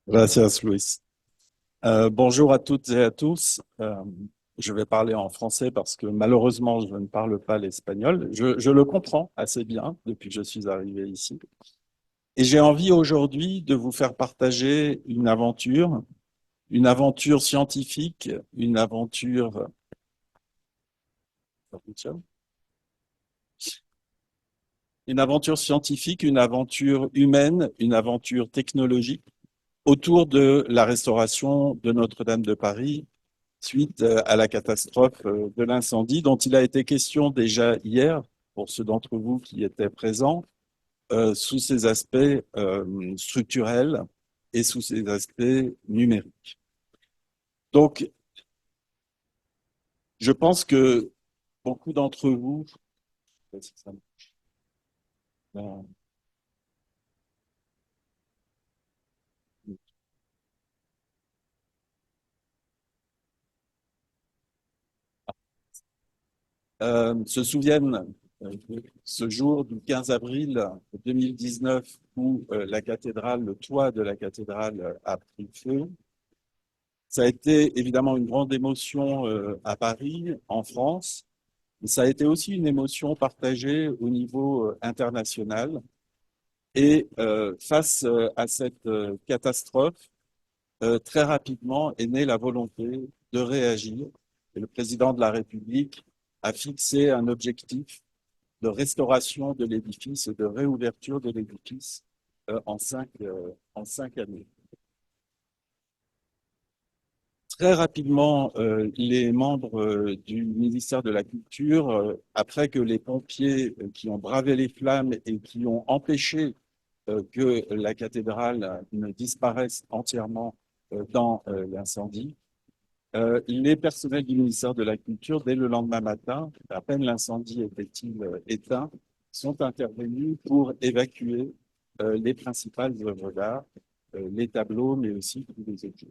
Gracias, Luis. Bonjour à toutes et à tous. Je vais parler en français parce que malheureusement, je ne parle pas l'espagnol. Je le comprends assez bien depuis que je suis arrivé ici. Et j'ai envie aujourd'hui de vous faire partager une aventure scientifique, une aventure scientifique, une aventure humaine, une aventure technologique autour de la restauration de Notre-Dame de Paris suite à la catastrophe de l'incendie dont il a été question déjà hier, pour ceux d'entre vous qui étaient présents, sous ses aspects structurels et sous ses aspects numériques. Donc, je pense que beaucoup d'entre vous, se souviennent de ce jour du 15 avril 2019 où la cathédrale, le toit de la cathédrale a pris feu. Ça a été évidemment une grande émotion à Paris, en France, mais ça a été aussi une émotion partagée au niveau international. Et face à cette catastrophe, très rapidement est née la volonté de réagir. Et le président de la République a fixé un objectif de restauration de l'édifice et de réouverture de l'édifice en 5 années. Très rapidement, les membres du ministère de la Culture, après que les pompiers qui ont bravé les flammes et qui ont empêché que la cathédrale ne disparaisse entièrement dans l'incendie, les personnels du ministère de la Culture, dès le lendemain matin, à peine l'incendie était-il éteint, sont intervenus pour évacuer les principales œuvres d'art, les tableaux, mais aussi tous les objets.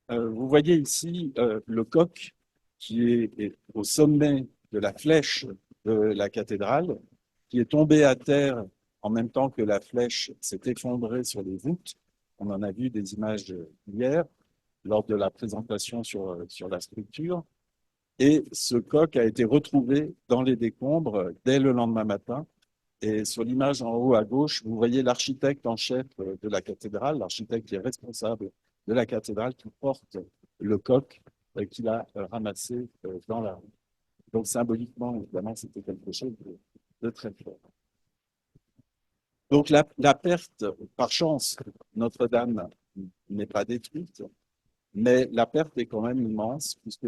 Vous voyez ici le coq qui est au sommet de la flèche de la cathédrale, qui est tombé à terre en même temps que la flèche s'est effondrée sur les voûtes. On en a vu des images hier lors de la présentation sur la structure. Et ce coq a été retrouvé dans les décombres dès le lendemain matin. Et sur l'image en haut à gauche, vous voyez l'architecte en chef de la cathédrale, l'architecte qui est responsable de la cathédrale, qui porte le coq qu'il a ramassé dans la rue. Donc symboliquement, évidemment, c'était quelque chose de très fort. Donc la perte, par chance, Notre-Dame n'est pas détruite, mais la perte est quand même immense puisque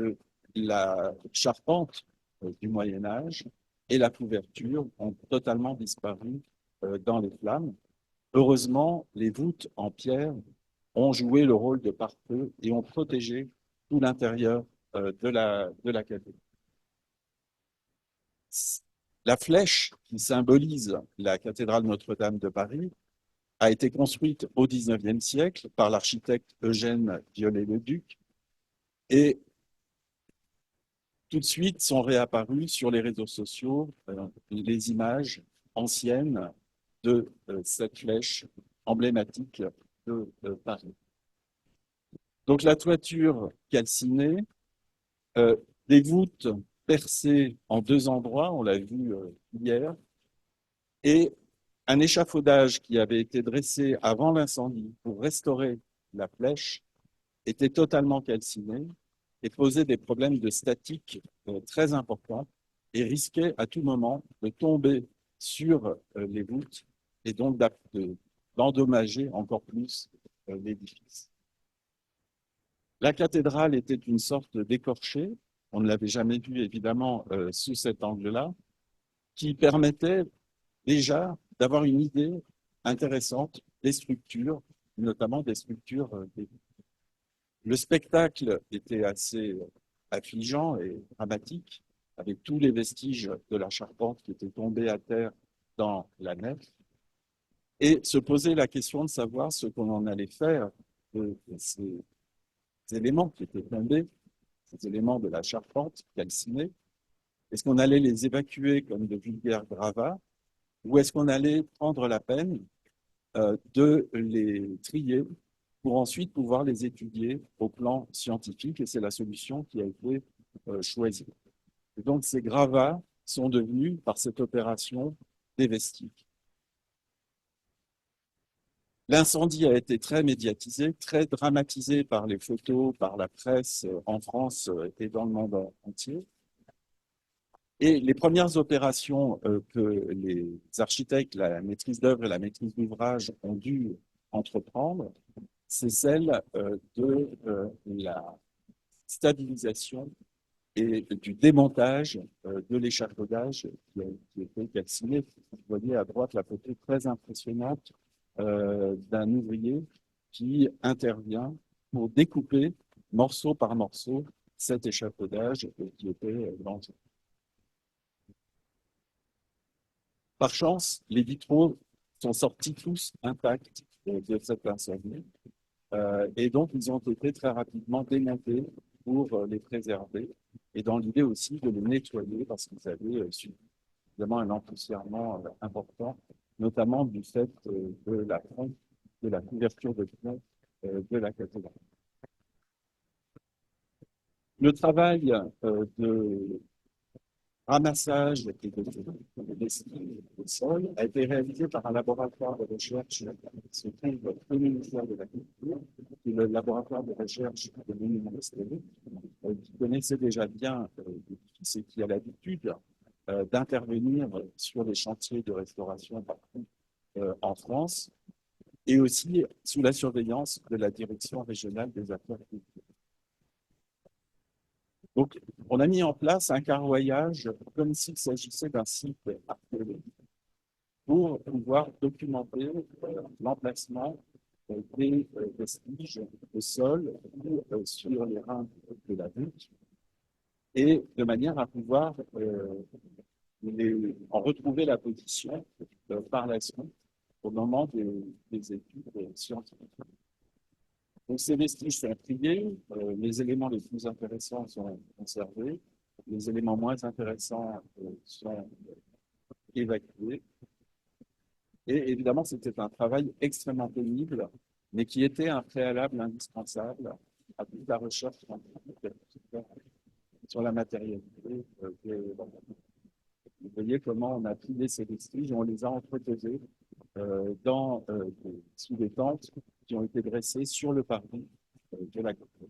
la charpente du Moyen Âge et la couverture ont totalement disparu dans les flammes. Heureusement, les voûtes en pierre ont joué le rôle de pare-feu et ont protégé tout l'intérieur de la cathédrale. La flèche qui symbolise la cathédrale Notre-Dame de Paris a été construite au XIXe siècle par l'architecte Eugène Viollet-le-Duc et tout de suite sont réapparues sur les réseaux sociaux les images anciennes de cette flèche emblématique de Paris. Donc la toiture calcinée, euh, des voûtes percées en deux endroits, on l'a vu hier, et un échafaudage qui avait été dressé avant l'incendie pour restaurer la flèche était totalement calciné et posait des problèmes de statique très importants et risquait à tout moment de tomber sur les voûtes et donc d'endommager encore plus l'édifice. La cathédrale était une sorte d'écorché, on ne l'avait jamais vu évidemment sous cet angle-là, qui permettait déjà d'avoir une idée intéressante des structures, notamment des structures des. Le spectacle était assez affligeant et dramatique, avec tous les vestiges de la charpente qui étaient tombés à terre dans la nef, et se poser la question de savoir ce qu'on en allait faire de ces éléments qui étaient tombés, ces éléments de la charpente calcinée. Est-ce qu'on allait les évacuer comme de vulgaires gravats, ou est-ce qu'on allait prendre la peine de les trier pour ensuite pouvoir les étudier au plan scientifique, et c'est la solution qui a été choisie. Et donc ces gravats sont devenus, par cette opération, des vestiges. L'incendie a été très médiatisé, très dramatisé par les photos, par la presse en France et dans le monde entier. Et les premières opérations que les architectes, la maîtrise d'œuvre et la maîtrise d'ouvrage ont dû entreprendre, c'est celle de la stabilisation et du démontage de l'échafaudage qui était calciné. Vous voyez à droite la photo très impressionnante d'un ouvrier qui intervient pour découper morceau par morceau cet échafaudage qui était lancé. Par chance, les vitraux sont sortis tous intacts de cet incendie. Et donc, ils ont été très rapidement démontés pour les préserver et dans l'idée aussi de les nettoyer parce qu'ils avaient subi évidemment un empoussièrement important, notamment du fait de la fonte, de la couverture de plomb de la cathédrale. Le travail de ramassage et de vestiges au sol a été réalisé par un laboratoire de recherche qui se trouve au ministère de la Culture, qui est le laboratoire de recherche de l'Université, qui connaissait déjà bien l'édifice et qui a l'habitude d'intervenir sur les chantiers de restauration partout en France, et aussi sous la surveillance de la Direction régionale des affaires culturelles. Donc, on a mis en place un carroyage comme s'il s'agissait d'un site archéologique pour pouvoir documenter l'emplacement des vestiges au sol ou sur les reins de la butte, et de manière à pouvoir en retrouver la position par la suite au moment des études scientifiques. Donc ces vestiges sont triés, les éléments les plus intéressants sont conservés, les éléments moins intéressants sont évacués. Et évidemment, c'était un travail extrêmement pénible, mais qui était un préalable indispensable à toute la recherche scientifique sur la matérialité. Vous voyez comment on a pilé ces vestiges, on les a entreposés sous des tentes qui ont été dressées sur le parvis de la cathédrale.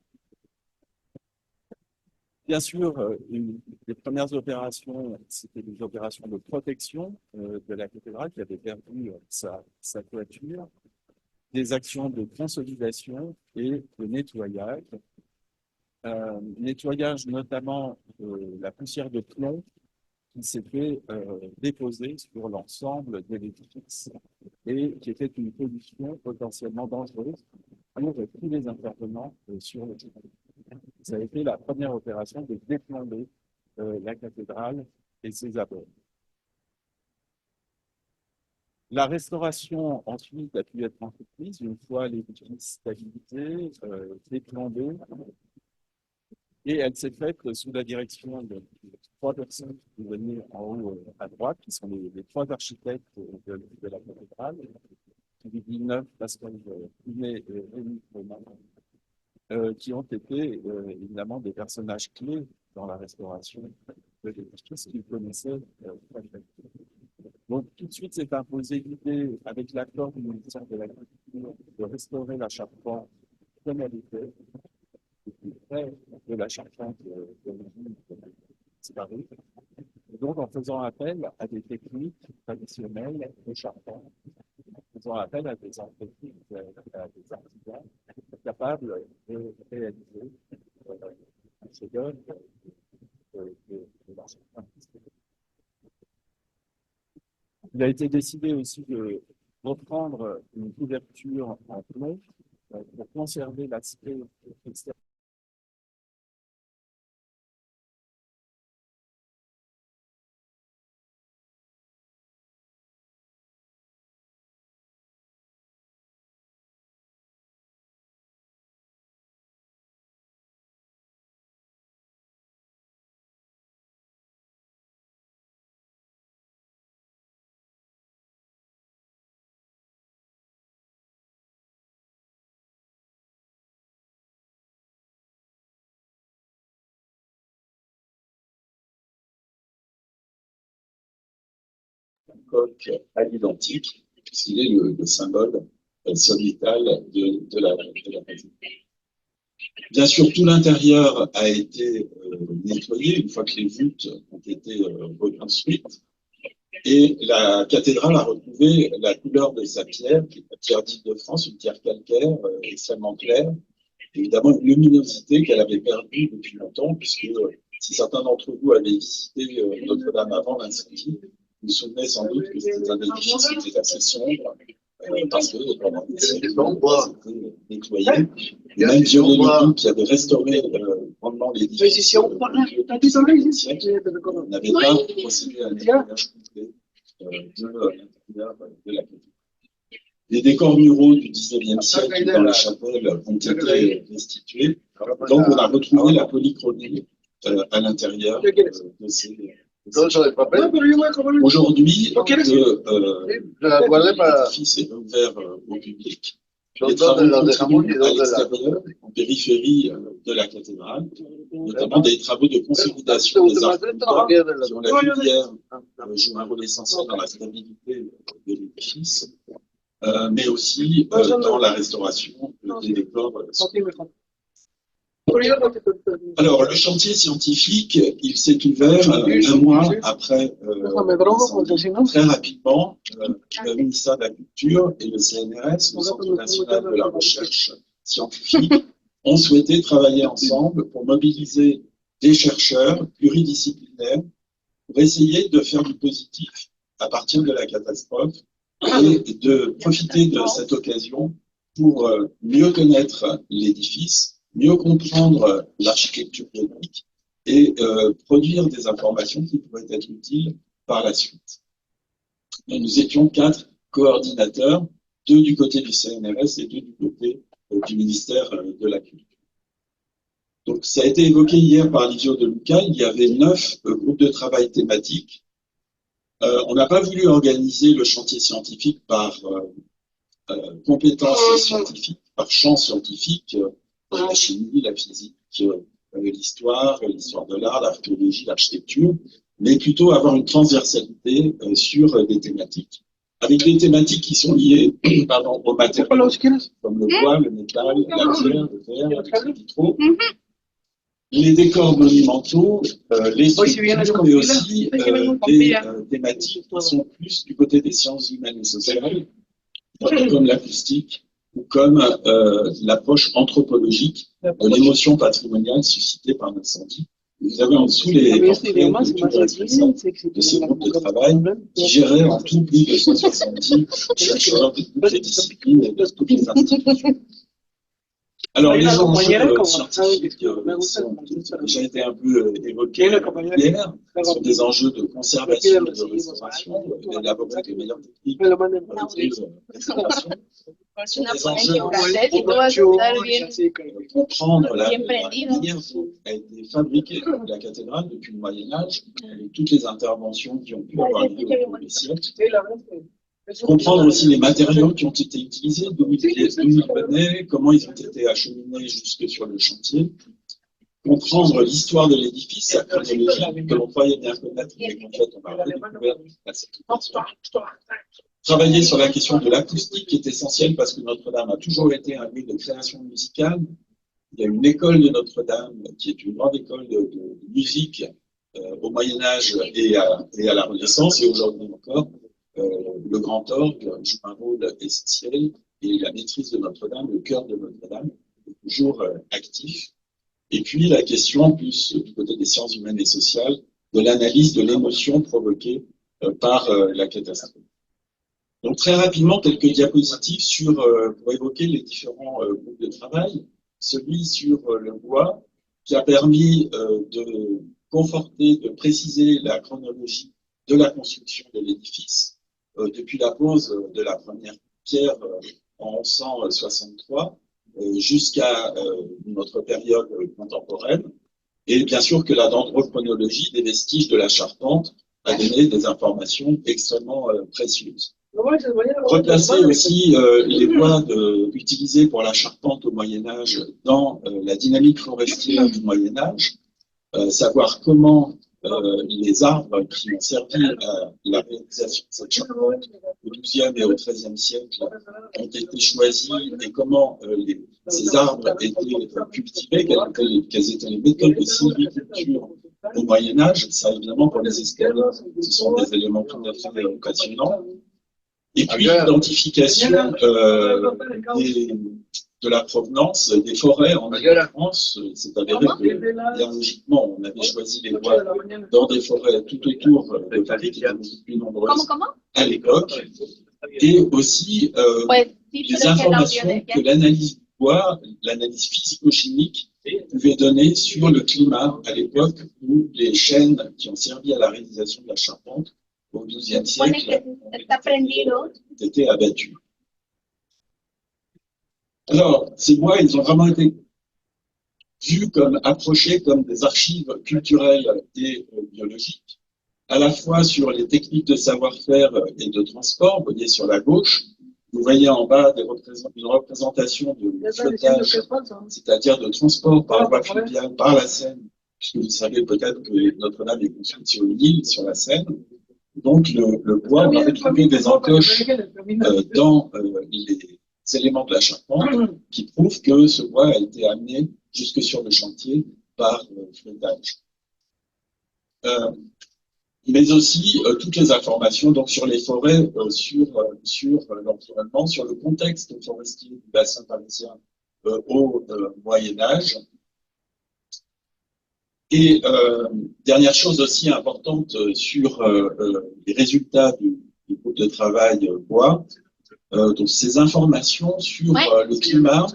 Bien sûr, les premières opérations, c'était des opérations de protection de la cathédrale qui avait perdu sa toiture, des actions de consolidation et de nettoyage. Nettoyage notamment la poussière de plomb qui s'était déposée sur l'ensemble de l'édifice et qui était une pollution potentiellement dangereuse pour tous les intervenants sur le terrain. Ça a été la première opération de déplomber la cathédrale et ses abords. La restauration ensuite a pu être entreprise une fois l'édifice stabilisé, déplombé, et elle s'est faite sous la direction de trois personnes qui vous voyez en haut à droite, qui sont les trois architectes de la cathédrale, Philippe Villeneuve, Pascal Plumet et Rémi Froment, qui ont été évidemment des personnages clés dans la restauration de l'édifice qu'ils connaissaient très bien. Donc tout de suite s'est imposée l'idée, avec l'accord du ministère de l'Agriculture, de restaurer la charpente comme elle était, près de la charpente d'origine disparue. Donc en faisant appel à des techniques traditionnelles de charpente, en faisant appel à des entreprises, à des artisans capables de réaliser un chef-d'œuvre de la charpente. Il a été décidé aussi de reprendre une couverture en plomb pour conserver l'aspect extérieur coq à l'identique, puisqu'il est le symbole sommital de la basilique. Bien sûr, tout l'intérieur a été nettoyé une fois que les voûtes ont été reconstruites. Et la cathédrale a retrouvé la couleur de sa pierre, qui est la pierre d'Île-de-France, une pierre calcaire extrêmement claire. Évidemment, une luminosité qu'elle avait perdue depuis longtemps, puisque si certains d'entre vous avaient visité Notre-Dame avant l'incendie, vous vous souvenez sans doute que c'était un édifice qui était assez sombre, parce que pendant des siècles, c'était nettoyé. Et même Viollet-le-Duc, qui avait restauré grandement l'édifice n'avait pas procédé à un nettoyage complet de l'intérieur de la cathédrale. Les décors muraux du XIXe siècle dans la chapelle ont été restitués. Donc, on a retrouvé la polychromie à l'intérieur de ces. Aujourd'hui, l'édifice est ouvert au public. Les travaux continuent à l'extérieur, en périphérie de la cathédrale, notamment des travaux de consolidation des arcs qui ont la lumière joue un rôle essentiel dans la stabilité de l'édifice, mais aussi dans la restauration des décors. Alors, le chantier scientifique, il s'est ouvert un mois après, très rapidement, le ministère de la Culture et le CNRS, le Centre national de la recherche scientifique, ont souhaité travailler ensemble pour mobiliser des chercheurs pluridisciplinaires pour essayer de faire du positif à partir de la catastrophe et de profiter de cette occasion pour mieux connaître l'édifice, mieux comprendre l'architecture ionique et produire des informations qui pourraient être utiles par la suite. Et nous étions 4 coordinateurs, 2 du côté du CNRS et 2 du côté du ministère de la Culture. Donc, ça a été évoqué hier par Livio De Luca, il y avait 9 groupes de travail thématiques. On n'a pas voulu organiser le chantier scientifique par compétences scientifiques, par champ scientifique, la chimie, la physique, l'histoire de l'art, l'archéologie, l'architecture, mais plutôt avoir une transversalité sur des thématiques, avec des thématiques qui sont liées aux matériaux, comme le bois, le métal, la pierre, le verre, les vitraux, les décors monumentaux, les structures, mais aussi des thématiques qui sont plus du côté des sciences humaines et sociales, comme l'acoustique, ou comme l'approche anthropologique de l'émotion patrimoniale suscitée par l'incendie. Vous avez en dessous les portraits de ces groupes de travail qui géraient en tout plus de 170 chercheurs de toutes les disciplines et de toutes les institutions. Alors, les enjeux scientifiques ont déjà été un peu évoqués hier. Ce sont des enjeux de conservation et de restauration, d'élaborer de meilleures techniques de restauration. Des enjeux pour comprendre la manière dont a été fabriquée la cathédrale depuis le Moyen-Âge, avec toutes les interventions qui ont pu avoir lieu au cours des siècles. Comprendre aussi les matériaux qui ont été utilisés, d'où ils venaient, comment ils ont été acheminés jusque sur le chantier. Comprendre l'histoire de l'édifice, sa chronologie, que l'on croyait bien connaître, mais qu'en fait on va redécouvrir à cette époque. Travailler sur la question de l'acoustique qui est essentielle parce que Notre-Dame a toujours été un lieu de création musicale. Il y a une école de Notre-Dame qui est une grande école de musique au Moyen-Âge et à la Renaissance, et aujourd'hui encore. Le grand orgue joue un rôle essentiel et la maîtrise de Notre-Dame, le cœur de Notre-Dame, est toujours actif. Et puis la question plus du côté des sciences humaines et sociales, de l'analyse de l'émotion provoquée par la catastrophe. Donc très rapidement, quelques diapositives pour évoquer les différents groupes de travail. Celui sur le bois, qui a permis de conforter, de préciser la chronologie de la construction de l'édifice, depuis la pose de la première pierre en 1163 jusqu'à notre période contemporaine. Et bien sûr que la dendrochronologie des vestiges de la charpente a donné des informations extrêmement précieuses. Replacer aussi les bois utilisés pour la charpente au Moyen-Âge dans la dynamique forestière du Moyen-Âge, savoir comment les arbres qui ont servi à la réalisation de cette charpente au XIIe et au XIIIe siècle ont été choisis et comment ces arbres étaient cultivés, quelles étaient les méthodes de sylviculture au Moyen-Âge. Ça, évidemment, pour les historiens, ce sont des éléments tout à fait passionnants. Et puis, l'identification de la provenance des forêts en France. C'est avéré que, bien logiquement, on avait choisi les bois dans des forêts tout autour de Paris, qui étaient beaucoup plus nombreuses à l'époque. Et aussi les informations que l'analyse du bois, l'analyse physico-chimique, pouvait donner sur le climat à l'époque où les chênes qui ont servi à la réalisation de la charpente au XIIe siècle ont été abattus. Alors, ces bois, ils ont vraiment été vus comme, approchés comme des archives culturelles et biologiques, à la fois sur les techniques de savoir-faire et de transport. Vous voyez sur la gauche, vous voyez en bas une représentation de flottage, c'est-à-dire de transport par voie fluviale, par la Seine, puisque vous savez peut-être que Notre-Dame est construite sur une île, sur la Seine. Donc, le bois, on a retrouvé des encoches dans les éléments de la charpente qui prouvent que ce bois a été amené jusque sur le chantier par flottage. Mais aussi toutes les informations donc, sur les forêts, sur l'environnement, sur le contexte forestier du bassin parisien au Moyen-Âge. Et dernière chose aussi importante sur les résultats du groupe de travail bois, donc ces informations sur le climat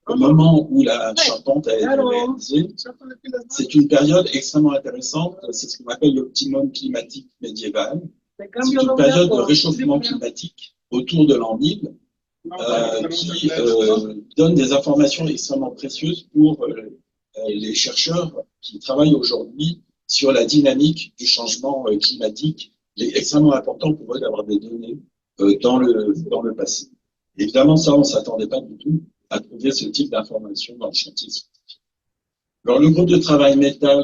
au moment où la charpente a été réalisée, c'est une période extrêmement intéressante, c'est ce qu'on appelle l'optimum climatique médiéval. C'est une période de réchauffement climatique autour de l'an 1000 qui donne des informations extrêmement précieuses pour les chercheurs qui travaillent aujourd'hui sur la dynamique du changement climatique. Il est extrêmement important pour eux d'avoir des données dans le passé. Évidemment, ça, on ne s'attendait pas du tout à trouver ce type d'informations dans le chantier scientifique. Alors, le groupe de travail métal,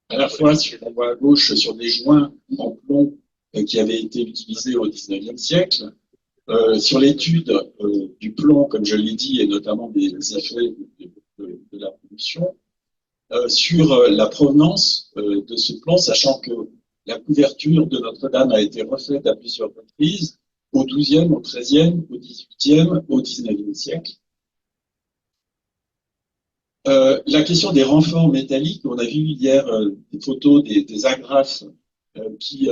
à la fois, on voit à gauche, sur des joints en plomb qui avaient été utilisés au XIXe siècle, sur l'étude du plomb, comme je l'ai dit, et notamment des effets de la pollution, sur la provenance de ce plomb, sachant que la couverture de Notre-Dame a été refaite à plusieurs reprises, au XIIe, au XIIIe, au XVIIIe, au XIXe siècle. La question des renforts métalliques, on a vu hier des photos des agrafes qui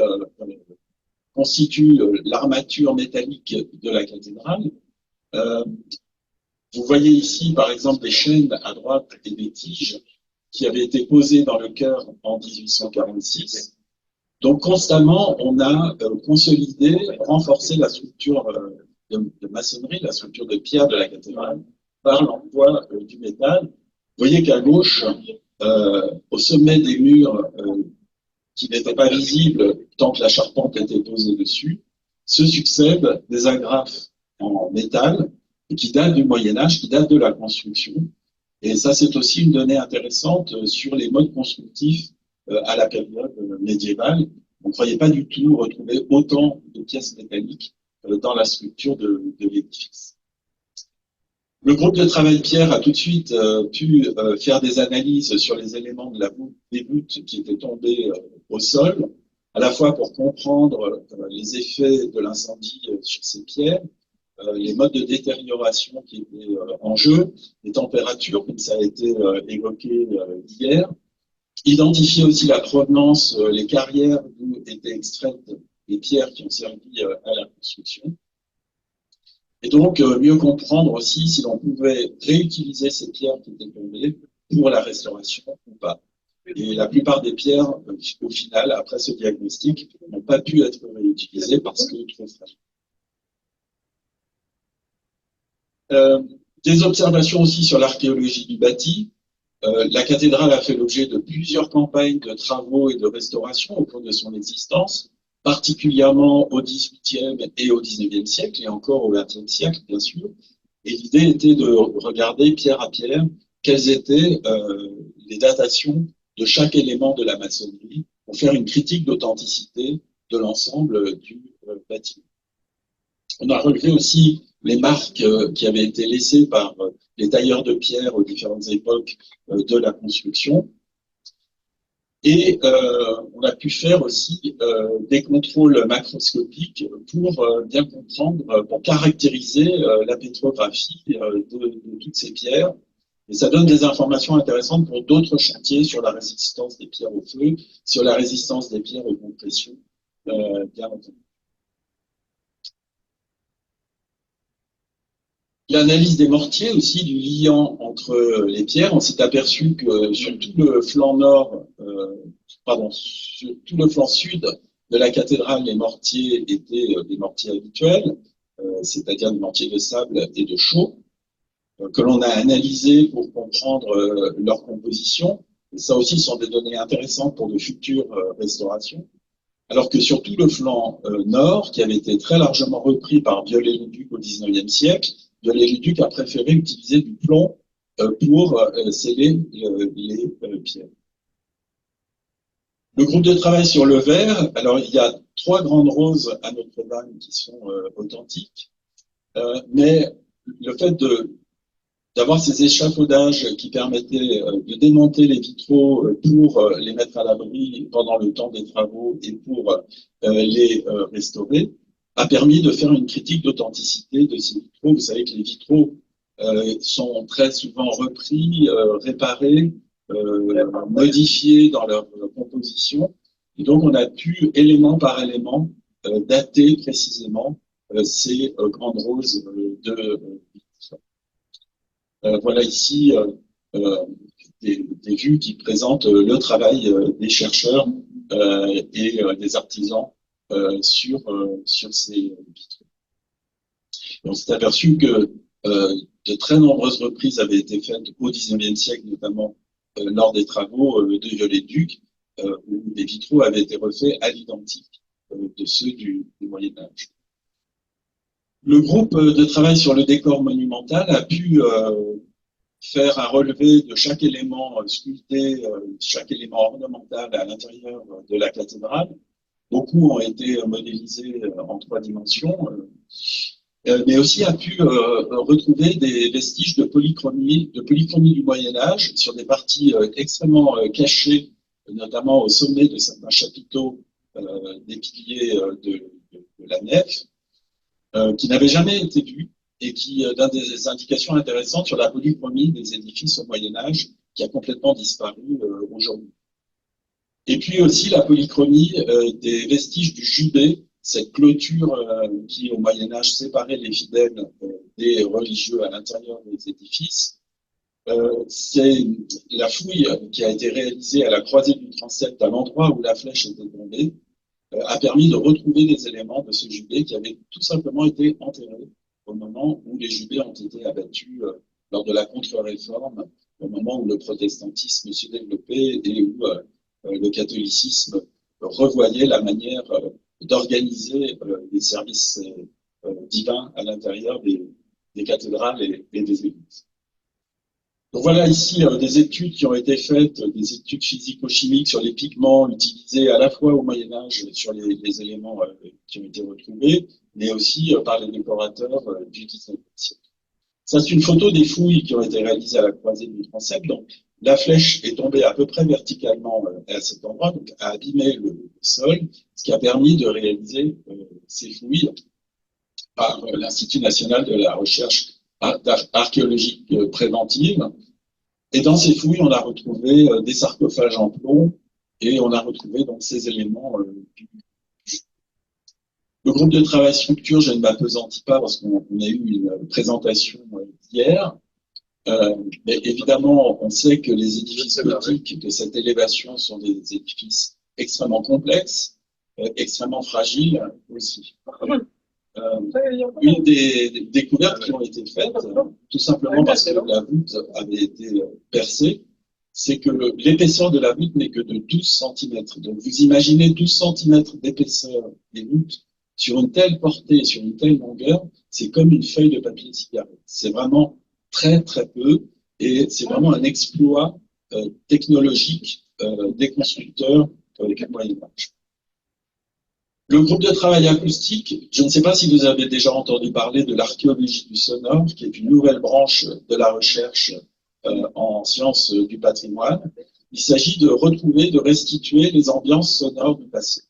constituent l'armature métallique de la cathédrale. Vous voyez ici, par exemple, des chaînes à droite et des tiges qui avaient été posées dans le chœur en 1846. Donc, constamment, on a consolidé, renforcé la structure de maçonnerie, la structure de pierre de la cathédrale, par l'emploi du métal. Vous voyez qu'à gauche, au sommet des murs qui n'étaient pas visibles tant que la charpente était posée dessus, se succèdent des agrafes en métal qui datent du Moyen-Âge, qui datent de la construction. Et ça, c'est aussi une donnée intéressante sur les modes constructifs à la période médiévale. On ne croyait pas du tout retrouver autant de pièces métalliques dans la structure de l'édifice. Le groupe de travail pierre a tout de suite pu faire des analyses sur les éléments de la voûte, des voûtes qui étaient tombées au sol, à la fois pour comprendre les effets de l'incendie sur ces pierres, les modes de détérioration qui étaient en jeu, les températures, comme ça a été évoqué hier, identifier aussi la provenance, les carrières d'où étaient extraites les pierres qui ont servi à la construction. Et donc, mieux comprendre aussi si l'on pouvait réutiliser ces pierres qui étaient tombées pour la restauration ou pas. Et la plupart des pierres, au final, après ce diagnostic, n'ont pas pu être réutilisées parce que trop fragiles. Des observations aussi sur l'archéologie du bâti. La cathédrale a fait l'objet de plusieurs campagnes de travaux et de restauration au cours de son existence, particulièrement au XVIIIe et au XIXe siècle, et encore au XXe siècle, bien sûr. Et l'idée était de regarder pierre à pierre quelles étaient les datations de chaque élément de la maçonnerie pour faire une critique d'authenticité de l'ensemble du bâtiment. On a relevé aussi les marques qui avaient été laissées par les tailleurs de pierre aux différentes époques de la construction. Et on a pu faire aussi des contrôles macroscopiques pour bien comprendre, pour caractériser la pétrographie de toutes ces pierres. Et ça donne des informations intéressantes pour d'autres chantiers sur la résistance des pierres au feu, sur la résistance des pierres aux compressions, bien entendu. L'analyse des mortiers aussi, du liant entre les pierres, on s'est aperçu que sur tout le flanc nord, sur tout le flanc sud de la cathédrale, les mortiers étaient des mortiers habituels, c'est-à-dire des mortiers de sable et de chaux, que l'on a analysés pour comprendre leur composition. Et ça aussi sont des données intéressantes pour de futures restaurations. Alors que sur tout le flanc nord, qui avait été très largement repris par Viollet-le-Duc au XIXe siècle, Viollet-le-Duc a préféré utiliser du plomb pour sceller les pierres. Le groupe de travail sur le verre, alors il y a 3 grandes roses à Notre-Dame qui sont authentiques, mais le fait d'avoir ces échafaudages qui permettaient de démonter les vitraux pour les mettre à l'abri pendant le temps des travaux et pour les restaurer, a permis de faire une critique d'authenticité de ces vitraux. Vous savez que les vitraux sont très souvent repris, réparés, modifiés dans leur composition. Et donc, on a pu, élément par élément, dater précisément ces grandes roses de voilà ici des vues qui présentent le travail des chercheurs et des artisans sur ces vitraux. On s'est aperçu que de très nombreuses reprises avaient été faites au XIXe siècle, notamment lors des travaux de Viollet-le-Duc, où des vitraux avaient été refaits à l'identique de ceux du Moyen-Âge. Le groupe de travail sur le décor monumental a pu faire un relevé de chaque élément sculpté, chaque élément ornemental à l'intérieur de la cathédrale. Beaucoup ont été modélisés en 3 dimensions, mais aussi a pu retrouver des vestiges de polychromie du Moyen-Âge sur des parties extrêmement cachées, notamment au sommet de certains chapiteaux des piliers de la nef, qui n'avaient jamais été vus et qui donnent des indications intéressantes sur la polychromie des édifices au Moyen-Âge qui a complètement disparu aujourd'hui. Et puis aussi la polychromie des vestiges du jubé, cette clôture qui au Moyen-Âge séparait les fidèles des religieux à l'intérieur des édifices. C'est la fouille qui a été réalisée à la croisée du transept, à l'endroit où la flèche était tombée, a permis de retrouver des éléments de ce jubé qui avait tout simplement été enterré au moment où les jubés ont été abattus lors de la contre-réforme, au moment où le protestantisme se développait et où le catholicisme revoyait la manière d'organiser les services divins à l'intérieur des cathédrales et des églises. Donc voilà ici des études qui ont été faites, des études physico-chimiques sur les pigments utilisés à la fois au Moyen-Âge sur les éléments qui ont été retrouvés, mais aussi par les décorateurs du XIXe siècle. Ça, c'est une photo des fouilles qui ont été réalisées à la croisée du transept. Donc, la flèche est tombée à peu près verticalement à cet endroit, donc a abîmé le sol, ce qui a permis de réaliser ces fouilles par l'Institut national de la recherche archéologique préventive. Et dans ces fouilles, on a retrouvé des sarcophages en plomb et on a retrouvé donc ces éléments. Le groupe de travail structure, je ne m'appesantis pas parce qu'on a eu une présentation hier. Mais évidemment, on sait que les édifices gothiques de cette élévation sont des édifices extrêmement complexes, extrêmement fragiles aussi. Une des découvertes qui ont été faites, tout simplement parce que la voûte avait été percée, c'est que l'épaisseur de la voûte n'est que de 12 cm. Donc vous imaginez 12 cm d'épaisseur des voûtes sur une telle portée, sur une telle longueur, c'est comme une feuille de papier cigarette. C'est vraiment très très peu et c'est vraiment un exploit technologique des constructeurs du Moyen-Âge. Le groupe de travail acoustique, je ne sais pas si vous avez déjà entendu parler de l'archéologie du sonore, qui est une nouvelle branche de la recherche en sciences du patrimoine. Il s'agit de retrouver, de restituer les ambiances sonores du passé.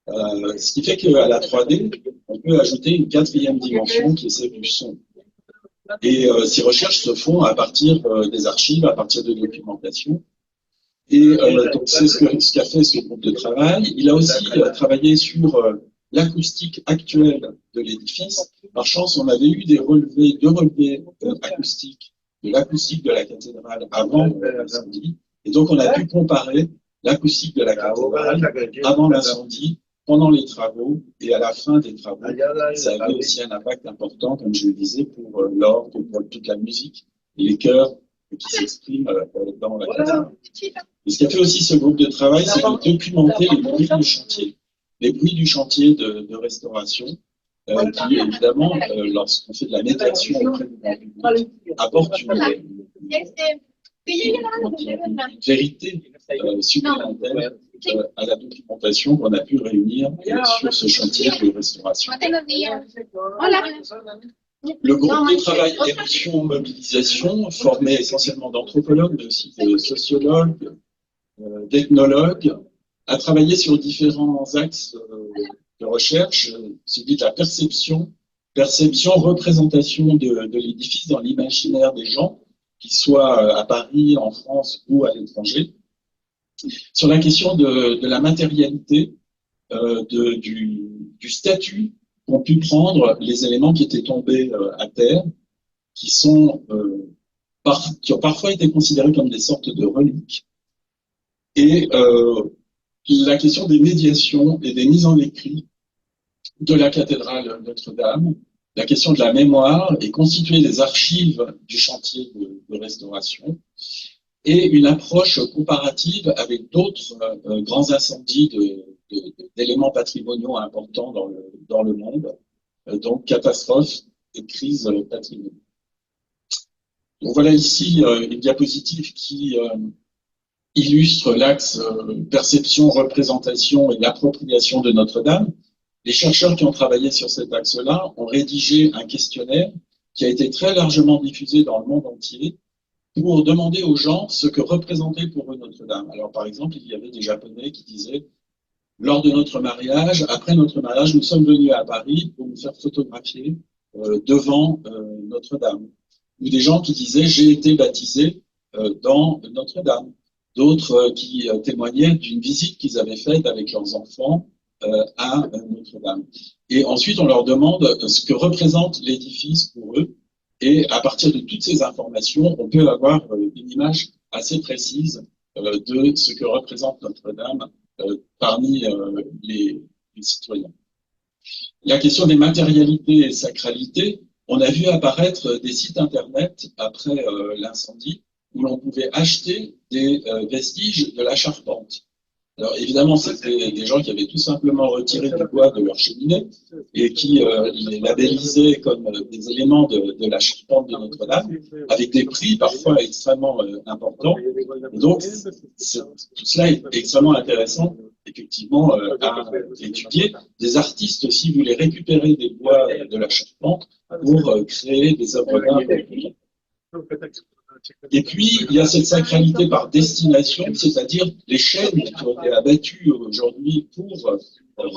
Ce qui fait qu'à la 3D, on peut ajouter une quatrième dimension qui est celle du son. Et ces recherches se font à partir des archives, à partir de documentation. Et donc c'est ce qu'a fait ce groupe de travail. Il a aussi travaillé sur l'acoustique actuelle de l'édifice. Par chance, on avait eu deux relevés acoustiques de l'acoustique de la cathédrale avant l'incendie. Et donc on a pu comparer l'acoustique de la cathédrale avant l'incendie, pendant les travaux et à la fin des travaux. Ça avait aussi un impact important, comme je le disais, pour l'orgue, pour toute la musique et les chœurs qui s'expriment dans la cathédrale. Et ce qu'a fait aussi ce groupe de travail, c'est de documenter les bruits du chantier. Les bruits du chantier de restauration, qui évidemment, lorsqu'on fait de la médiation auprès du grand public, apportent une vérité supplémentaire à la documentation qu'on a pu réunir sur ce chantier de restauration. Le groupe de travail émotion mobilisation, formé essentiellement d'anthropologues, mais aussi de sociologues, d'ethnologues, a travaillé sur différents axes de recherche, celui de la perception, représentation de l'édifice dans l'imaginaire des gens, qu'ils soient à Paris, en France ou à l'étranger, sur la question de la matérialité, du statut qu'ont pu prendre les éléments qui étaient tombés à terre, qui ont parfois été considérés comme des sortes de reliques, et la question des médiations et des mises en écrit de la cathédrale Notre-Dame, la question de la mémoire et constituer des archives du chantier de restauration, et une approche comparative avec d'autres grands incendies d'éléments patrimoniaux importants dans le monde, donc catastrophes et crises patrimoniales. Donc voilà ici une diapositive qui illustre l'axe perception, représentation et appropriation de Notre-Dame. Les chercheurs qui ont travaillé sur cet axe-là ont rédigé un questionnaire qui a été très largement diffusé dans le monde entier pour demander aux gens ce que représentait pour eux Notre-Dame. Alors par exemple, il y avait des Japonais qui disaient « Lors de notre mariage, après notre mariage, nous sommes venus à Paris pour nous faire photographier devant Notre-Dame. » Ou des gens qui disaient « J'ai été baptisé dans Notre-Dame. » D'autres qui témoignaient d'une visite qu'ils avaient faite avec leurs enfants à Notre-Dame. Et ensuite, on leur demande ce que représente l'édifice pour eux. Et à partir de toutes ces informations, on peut avoir une image assez précise de ce que représente Notre-Dame parmi les citoyens. La question des matérialités et sacralités, on a vu apparaître des sites internet après l'incendie où l'on pouvait acheter des vestiges de la charpente. Alors évidemment, c'était des gens qui avaient tout simplement retiré du bois de leur cheminée et qui les labellisaient comme des éléments de la charpente de Notre-Dame, avec des prix parfois extrêmement importants. Et donc, tout cela est extrêmement intéressant, effectivement, à étudier. Des artistes aussi voulaient récupérer des bois de la charpente pour créer des œuvres d'art. Et puis, il y a cette sacralité par destination, c'est-à-dire les chaînes qui ont été abattues aujourd'hui pour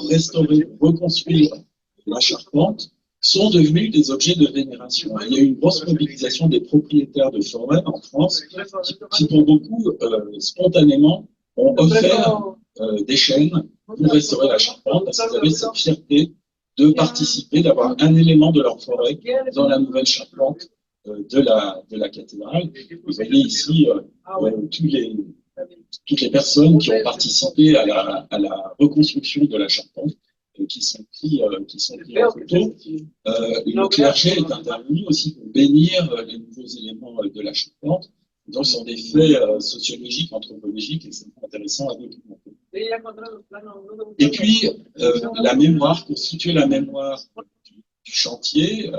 restaurer, reconstruire la charpente, sont devenues des objets de vénération. Il y a eu une grosse mobilisation des propriétaires de forêts en France qui pour beaucoup, spontanément, ont offert des chaînes pour restaurer la charpente parce qu'ils avaient cette fierté de participer, d'avoir un élément de leur forêt dans la nouvelle charpente de la cathédrale. Vous voyez ici toutes les personnes qui ont participé à la reconstruction de la charpente qui sont pris en photo. Le clergé est intervenu aussi pour bénir les nouveaux éléments de la charpente. Donc, ce sont des faits sociologiques, anthropologiques extrêmement intéressants à documenter. Et puis, la mémoire, constituer la mémoire du chantier,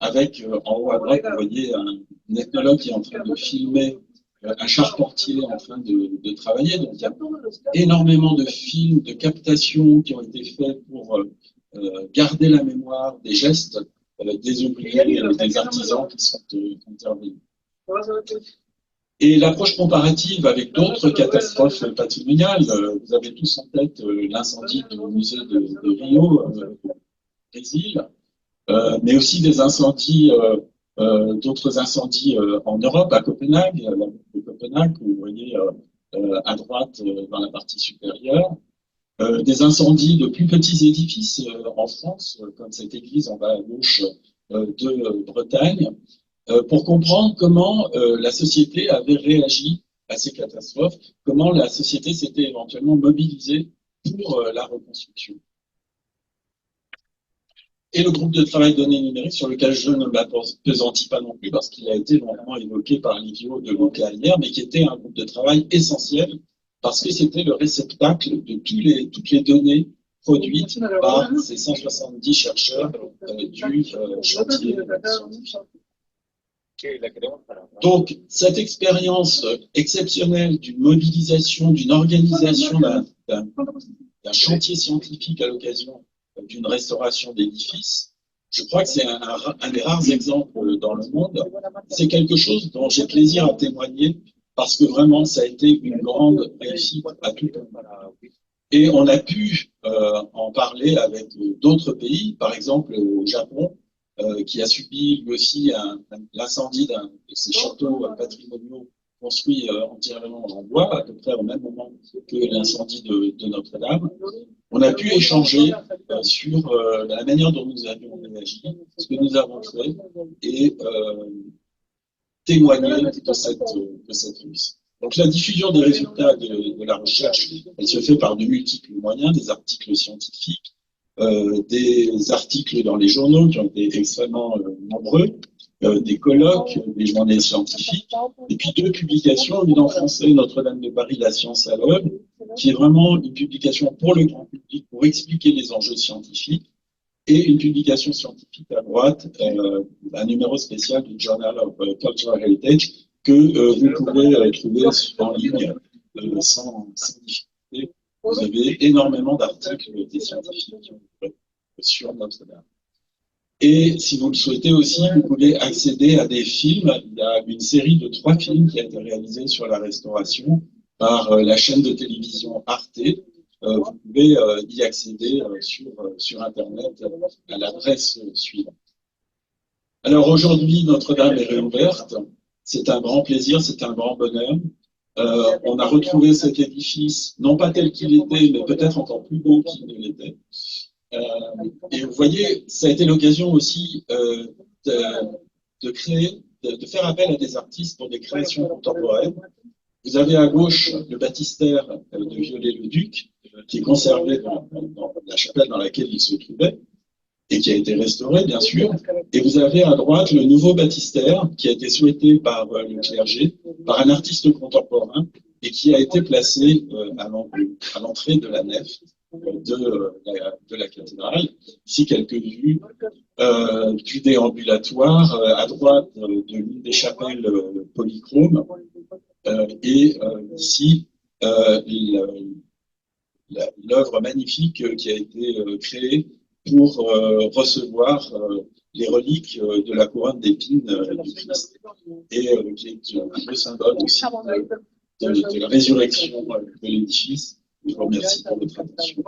avec en haut à droite, vous voyez un ethnologue qui est en train de filmer un charpentier en train de travailler. Donc il y a énormément de films, de captations qui ont été faits pour garder la mémoire des gestes des ouvriers, des artisans qui sont intervenus. Et l'approche comparative avec d'autres catastrophes patrimoniales, vous avez tous en tête l'incendie du musée de Rio, au Brésil, mais aussi des incendies, d'autres incendies en Europe, à Copenhague, la ville de Copenhague, que vous voyez à droite dans la partie supérieure. Des incendies de plus petits édifices en France, comme cette église en bas à gauche de Bretagne, pour comprendre comment la société avait réagi à ces catastrophes, comment la société s'était éventuellement mobilisée pour la reconstruction. Et le groupe de travail données numériques, sur lequel je ne m'appesantis pas non plus, parce qu'il a été longuement évoqué par Livio de Luca hier, mais qui était un groupe de travail essentiel, parce que c'était le réceptacle de toutes les données produites par ces 170 chercheurs du chantier scientifique. Donc, cette expérience exceptionnelle d'une mobilisation, d'une organisation d'un chantier scientifique à l'occasion d'une restauration d'édifices, je crois que c'est un des rares exemples dans le monde. C'est quelque chose dont j'ai plaisir à témoigner parce que vraiment, ça a été une grande réussite à tout le monde. Et on a pu en parler avec d'autres pays, par exemple au Japon, qui a subi lui aussi l'incendie d'un de ses châteaux patrimoniaux construits entièrement en bois, à peu près au même moment que l'incendie de Notre-Dame. On a pu échanger sur la manière dont nous avions réagi, ce que nous avons fait, et témoigner de cette réussite. Donc la diffusion des résultats de la recherche, elle se fait par de multiples moyens, des articles scientifiques, des articles dans les journaux qui ont été extrêmement nombreux, des colloques, des journées scientifiques, et puis deux publications, une en français, Notre-Dame de Paris, la science à l'œuvre, qui est vraiment une publication pour le grand public, pour expliquer les enjeux scientifiques, et une publication scientifique à droite, un numéro spécial du Journal of Cultural Heritage, que vous pouvez trouver en ligne sans difficulté. Vous avez énormément d'articles des scientifiques sur Notre-Dame. Et si vous le souhaitez aussi, vous pouvez accéder à des films. Il y a une série de 3 films qui a été réalisée sur la restauration par la chaîne de télévision Arte. Vous pouvez y accéder sur Internet à l'adresse suivante. Alors aujourd'hui, Notre-Dame est réouverte. C'est un grand plaisir, c'est un grand bonheur. On a retrouvé cet édifice, non pas tel qu'il était, mais peut-être encore plus beau qu'il ne l'était. Et vous voyez, ça a été l'occasion aussi de créer, de faire appel à des artistes pour des créations contemporaines. Vous avez à gauche le baptistère de Viollet-le-Duc, qui est conservé dans la chapelle dans laquelle il se trouvait, et qui a été restauré, bien sûr. Et vous avez à droite le nouveau baptistère, qui a été souhaité par le clergé, par un artiste contemporain, et qui a été placé à l'entrée de la nef de la cathédrale. Ici, quelques vues du déambulatoire, à droite de l'une des chapelles polychromes, et ici, l'œuvre magnifique qui a été créée pour recevoir les reliques de la couronne d'épines du Christ, et qui est un beau symbole aussi de la résurrection de l'édifice. Je vous remercie pour votre attention.